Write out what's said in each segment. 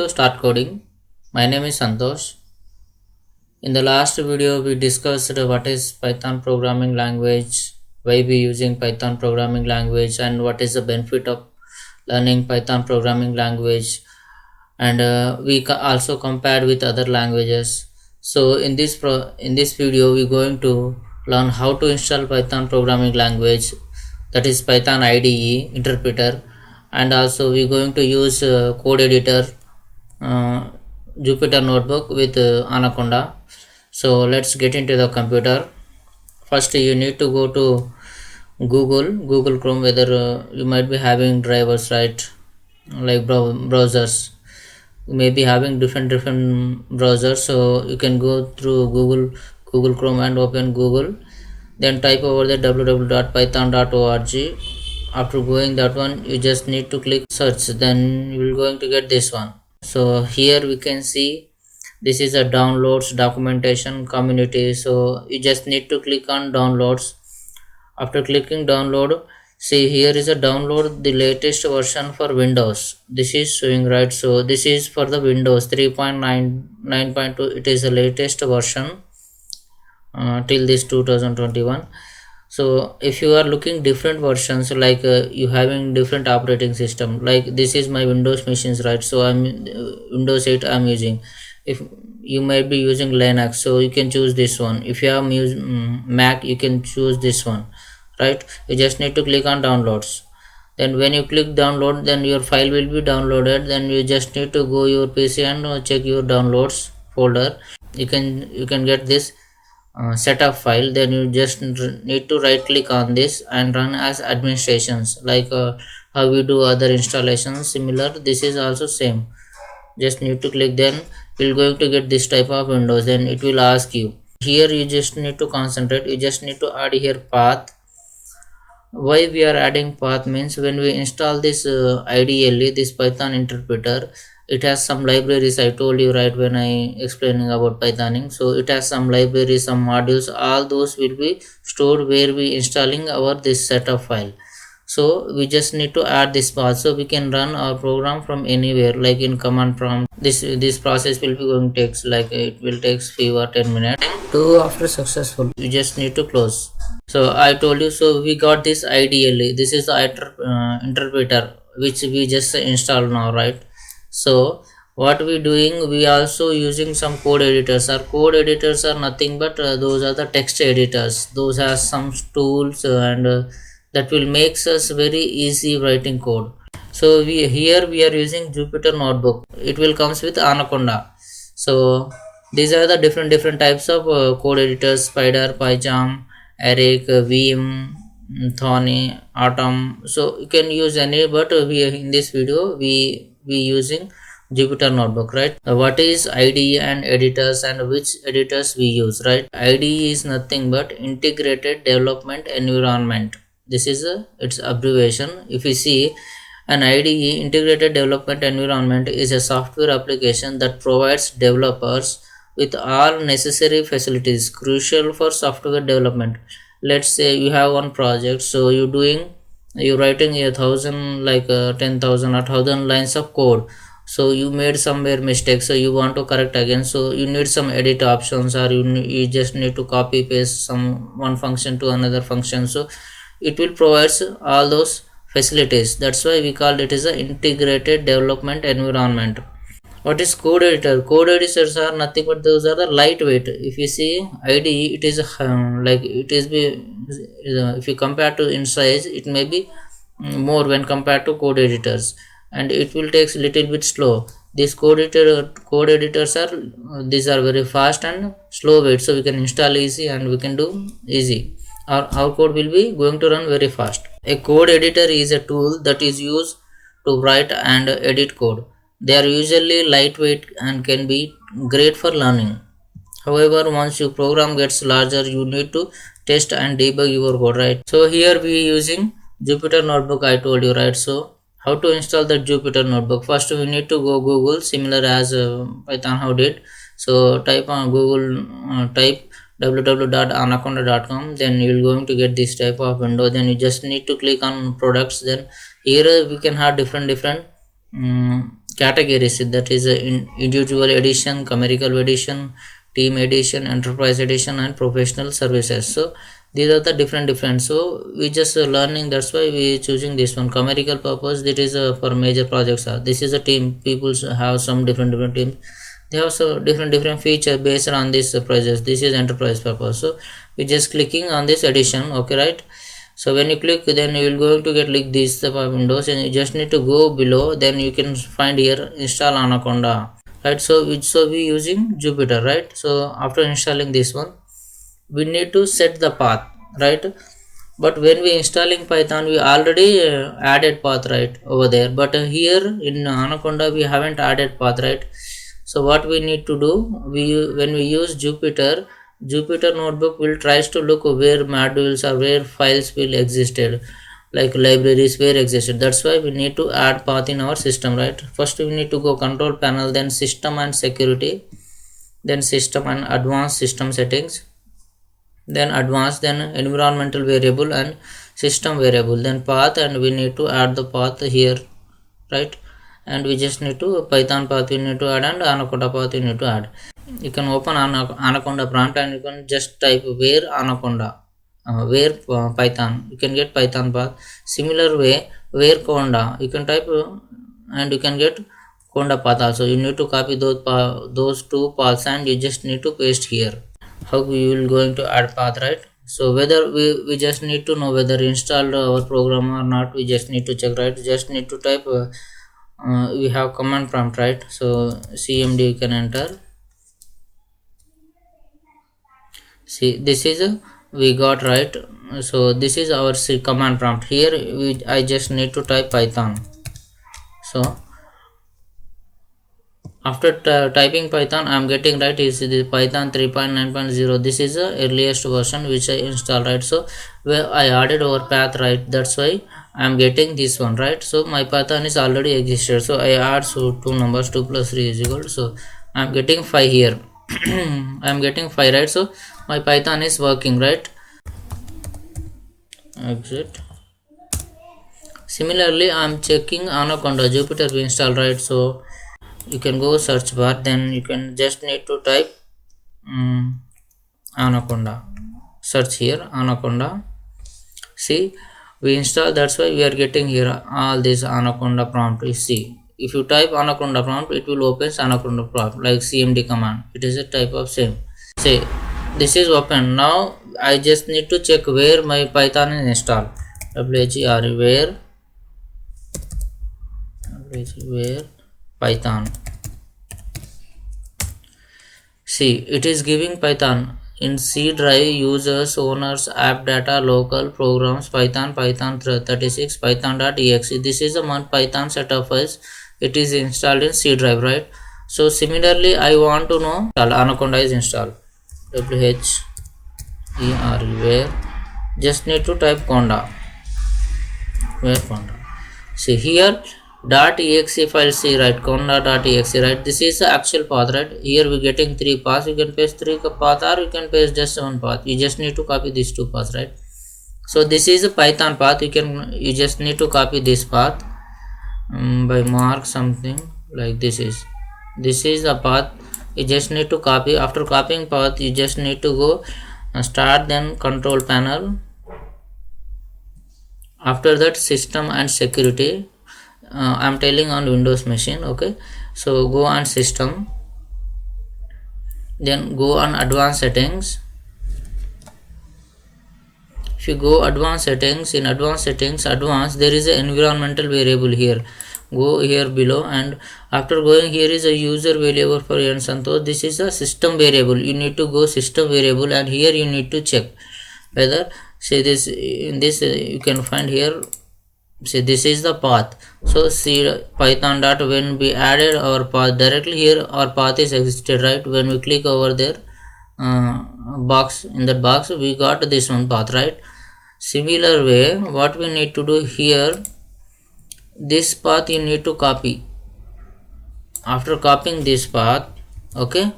to Start Coding. My name is Santosh. In the last video, we discussed what is Python programming language, why we using Python programming language, and what is the benefit of learning Python programming language. And we also compared with other languages. So in this video, we're going to learn how to install Python programming language, that is Python IDE interpreter, and also we're going to use code editor, Jupyter Notebook with Anaconda. So let's get into the computer. First you need to go to Google Chrome, whether you might be having drivers, right, like browsers. You may be having different browsers, so you can go through Google Chrome and open Google, then type over the www.python.org. After going that one, you just need to click search, then you will going to get this one. So here we can see this is a downloads, documentation, community. So you just need to click on downloads. After clicking download, see here is a download the latest version for Windows. This is showing, right? So this is for the Windows 3.9.2. It is the latest version till this 2021. So if you are looking different versions, like you having different operating system, like this is my Windows machines, right? So I'm Windows 8 I'm using. If you might be using Linux, so you can choose this one. If you have Mac, you can choose this one, right? You just need to click on downloads. Then when you click download, then your file will be downloaded. Then you just need to go your PC and check your downloads folder. You can get this setup file. Then you just need to right click on this and run as administrations, like how we do other installations. Similar, this is also same. Just need to click, then you're going to get this type of windows. Then it will ask you here, you just need to concentrate. You just need to add here path. Why we are adding path means, when we install this IDLE, this Python interpreter, it has some libraries. I told you, right, when I explaining about Pythoning. So it has some libraries, some modules. All those will be stored where we installing our this setup file. So we just need to add this path, so we can run our program from anywhere, like in command prompt. This process will be going to takes, like it will takes few or 10 minutes. So after successful, you just need to close. So I told you, so we got this IDLE. This is the interpreter which we just installed now, right? So what we doing, we also using some code editors. Our code editors are nothing but those are the text editors. Those have some tools and that will makes us very easy writing code. So we are using Jupyter Notebook. It will comes with Anaconda. So these are the different types of code editors: Spider, PyCharm, Eric, Vim, Thorny, Atom. So you can use any, but we in this video we using Jupyter Notebook, right? What is IDE and editors, and which editors we use, right? IDE is nothing but integrated development environment. This is its abbreviation. If you see, an IDE, integrated development environment, is a software application that provides developers with all necessary facilities crucial for software development. Let's say you have one project, so you're writing 1,000, like 10,000 or 1,000 lines of code. So you made somewhere mistake, so you want to correct again. So you need some edit options, or you just need to copy paste some one function to another function. So it will provide all those facilities. That's why we called it as an integrated development environment. What is code editor? Code editors are nothing but those are the lightweight. If you see IDE, it is like it is if you compare to in size, it may be more when compared to code editors, and it will take little bit slow. These code editors are these are very fast and slow weight, so we can install easy and we can do easy. Our code will be going to run very fast. A code editor is a tool that is used to write and edit code. They are usually lightweight and can be great for learning. However, once your program gets larger, you need to test and debug your code, right? So here we using Jupyter Notebook, I told you, right? So how to install the Jupyter Notebook? First we need to go Google, similar as Python how did. So type on Google, type www.anaconda.com. then you will going to get this type of window. Then you just need to click on products. Then here we can have different categories, that is individual edition, commercial edition, team edition, enterprise edition, and professional services. So these are the different. So we just learning, that's why we choosing this one. Commercial purpose, that is for major projects. This is a team, people have some different teams, they have so different feature based on this project. This is enterprise purpose, so we just clicking on this edition. Okay, right? So when you click, then you will going to get like this windows, and you just need to go below, then you can find here install Anaconda, right? So we using Jupyter, right? So after installing this one, we need to set the path, right? But when we installing Python, we already added path right over there, but here in Anaconda we haven't added path, right? So what we need to do, when we use Jupyter notebook will tries to look where modules or where files will existed, like libraries where existed. That's why we need to add path in our system, right? First we need to go control panel, then system and security, then system and advanced system settings, then advanced, then environmental variable and system variable, then path, and we need to add the path here, right? And we just need to Python path we need to add, and Anaconda path we need to add. You can open Anaconda prompt and you can just type where Anaconda, where Python, you can get Python path. Similar way, where Conda, you can type and you can get Conda path also. You need to copy those two paths and you just need to paste here. How we will going to add path, right? So whether we just need to know whether installed our program or not, we just need to check, right? Just need to type we have command prompt, right? So cmd you can enter. See, this is we got, right? So this is our command prompt. Here I just need to type Python. So after typing Python, I am getting, right, is the Python 3.9.0. this is the earliest version which I installed, right? So where I added our path, right? That's why I am getting this one, right? So my Python is already existed, so I add, so two numbers, 2 plus 3 is equal, so I am getting 5 here. I am getting 5, right? So my Python is working, right? Exit. Similarly, I am checking Anaconda, Jupyter we installed, right? So you can go search bar, then you can just need to type Anaconda, search here Anaconda. See, we install, that's why we are getting here all this Anaconda prompt. You see, if you type Anaconda prompt, it will open Anaconda prompt like cmd command. It is a type of same. See, this is open. Now I just need to check where my Python is installed. where Python. See, it is giving Python in C drive, users, owners, app data, local programs, Python 36, python.exe. This is a Python set of files. It is installed in C drive, right? So similarly, I want to know Anaconda is installed. where, just need to type Conda. Where Conda. See here .exe file, see, right? Conda.exe, right? This is the actual path, right? Here we getting 3 paths. You can paste 3 path, or you can paste just 1 path. You just need to copy these 2 paths, right? So this is a Python path. You just need to copy this path by mark something like this is the path. You just need to copy. After copying path, you just need to go start, then control panel. After that, system and security. I'm telling on Windows machine. Okay, so go on system, then go on advanced settings. If you go advanced settings, in advanced settings, there is an environmental variable here. Go here below, and after going here is a user variable for N Santosh. This is a system variable. You need to go system variable, and here you need to check whether, say this, in this you can find here, see, this is the path. So see, Python dot, when we added our path directly here, our path is existed, right? When we click over there box, in that box we got this one path, right? Similar way, what we need to do here, this path you need to copy. After copying this path, okay,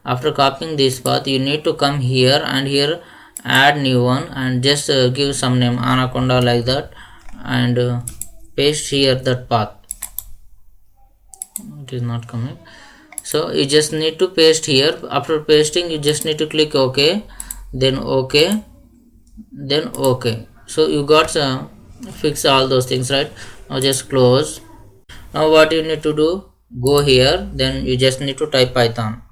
after copying this path, you need to come here and here add new one, and just give some name Anaconda like that, and paste here that path. it is not coming. So you just need to paste here. After pasting, you just need to click OK, then OK, then OK. So you got fix all those things, right? Now just close. Now what you need to do, go here, then you just need to type Python.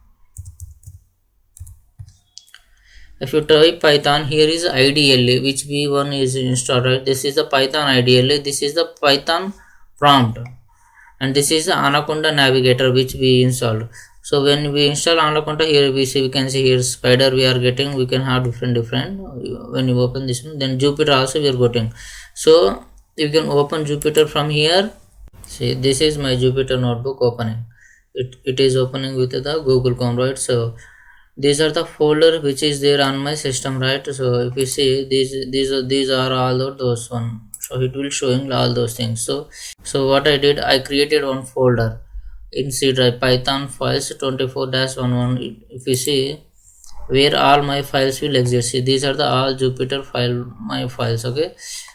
If you type Python, here is IDLE, which V1 is installed, right? This is the Python IDLE, this is the Python prompt, and this is the Anaconda navigator which we installed. So when we install Anaconda, here we can see here spider we are getting, we can have different when you open this one, then Jupyter also we are getting. So you can open Jupyter from here. See, this is my Jupyter notebook opening. It is opening with the Google Chrome, right? So these are the folder which is there on my system, right? So if you see these are all those one, so it will showing all those things. So what I did, I created one folder in C drive, Python files 24-11. If you see, where all my files will exist, see, these are the all Jupyter file, my files. Okay,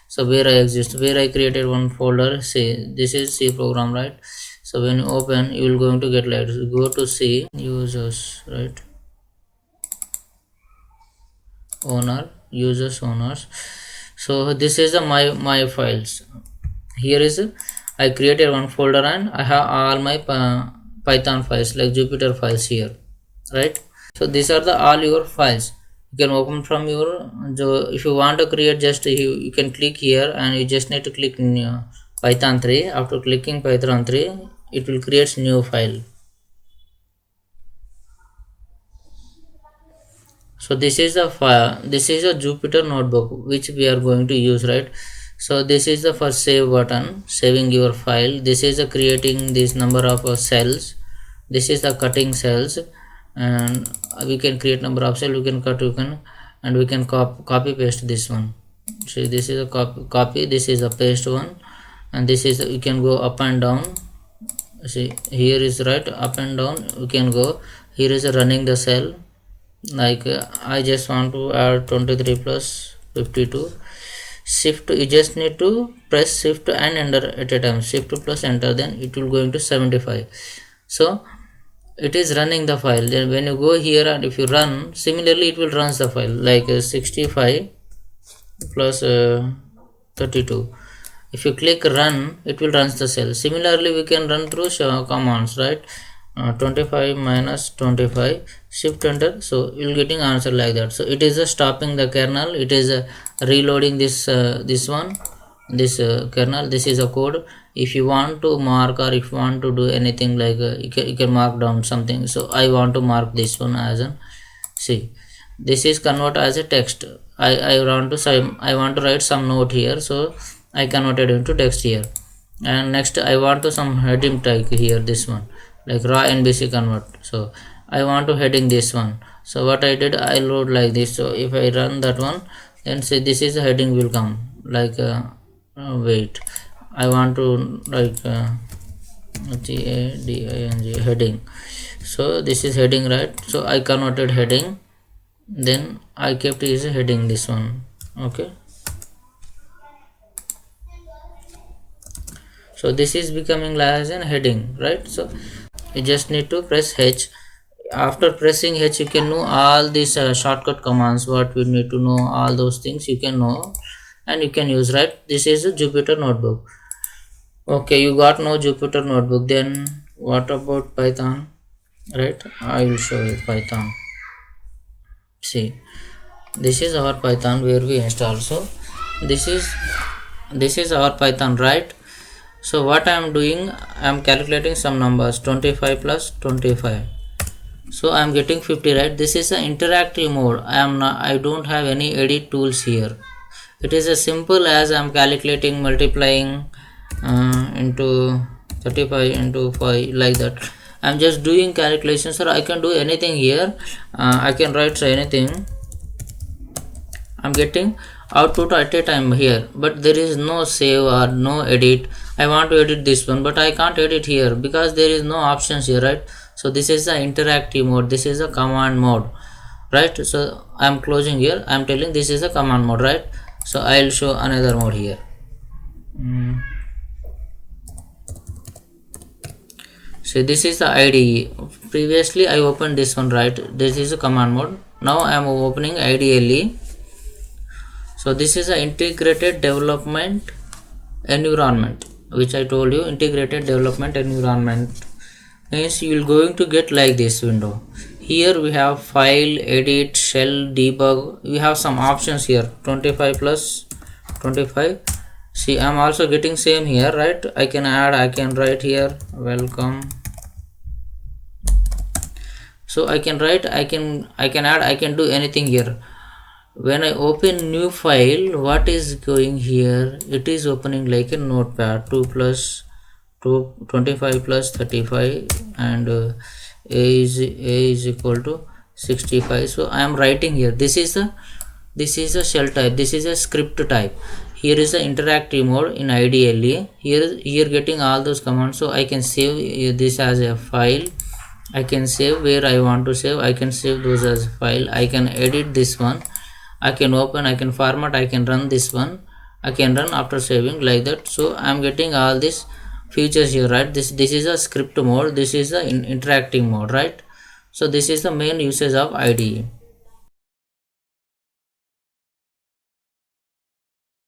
so where I created one folder. See, this is C program, right? So when you open, you will going to get like, go to C users, right? Owners. So this is the my files. Here is I created one folder and I have all my Python files like Jupyter files here, right? So these are the all your files. You can open from your, if you want to create, just you can click here and you just need to click new Python 3. After clicking Python 3, it will create new file. So this is a file, this is a Jupyter notebook which we are going to use, right? So this is the first save button, saving your file. This is the creating this number of cells. This is the cutting cells, and we can create number of cells. We can cut, and we can copy paste this one. See, this is a copy. This is a paste one, and this is we can go up and down. See, here is right, up and down. We can go. Here is running the cell. Like I just want to add 23 plus 52. Shift, you just need to press shift and enter at a time, shift plus enter, then it will go into 75. So it is running the file. Then when you go here and if you run, similarly it will runs the file like 65 plus 32. If you click run, it will runs the cell. Similarly we can run through commands, right? 25 minus 25, shift enter, so you will getting answer like that. So it is stopping the kernel, it is reloading this kernel. This is a code. If you want to mark or if you want to do anything like you can mark down something. So I want to mark this one as an, see, this is convert as a text. I want to say, I want to write some note here, so I converted into text here. And next I want to some heading type here, this one, like raw NBC convert. So I want to heading this one. So what I did, I load like this. So if I run that one, then say this is a heading will come like wait, I want to like GADING heading. So this is heading, right? So I converted heading, then I kept is heading this one. Okay, so this is becoming as a heading, right? So you just need to press H. After pressing H, you can know all these shortcut commands, what we need to know, all those things you can know and you can use, right? This is a Jupyter notebook. Okay, you got no Jupyter notebook, then what about Python, right? I will show you Python. See, this is our Python where we install. So this is our Python, right? So what I am doing, I am calculating some numbers, 25 plus 25. So I am getting 50, right? This is an interactive mode. I don't have any edit tools here. It is as simple as I am calculating, multiplying into 35 into 5, like that. I am just doing calculations, sir. I can do anything here. I can write anything. I am getting output at a time here, but there is no save or no edit. I want to edit this one, but I can't edit here because there is no options here, right? So this is the interactive mode, this is a command mode, right? So I am closing here, I am telling this is a command mode, right? So I will show another mode here. So this is the IDE. Previously I opened this one, right? This is a command mode. Now I am opening IDLE. So this is an integrated development environment, which I told you. Integrated development environment means you will going to get like this window. Here we have file, edit, shell, debug. We have some options here. 25 plus 25. See, I'm also getting same here, right? I can add, I can write here welcome. So I can write, I can add, I can do anything here. When I open new file, what is going here? It is opening like a notepad. 2 plus 2, 25 plus 35, and a is equal to 65. So I am writing here. This is a shell type. This is a script type. Here is the interactive mode in IDLE. Here getting all those commands. So I can save this as a file. I can save where I want to save. I can save those as a file. I can edit this one. I can open, I can format, I can run this one. I can run after saving, like that. So I am getting all these features here, right? This is a script mode. This is the interactive mode, right? So this is the main usage of IDE.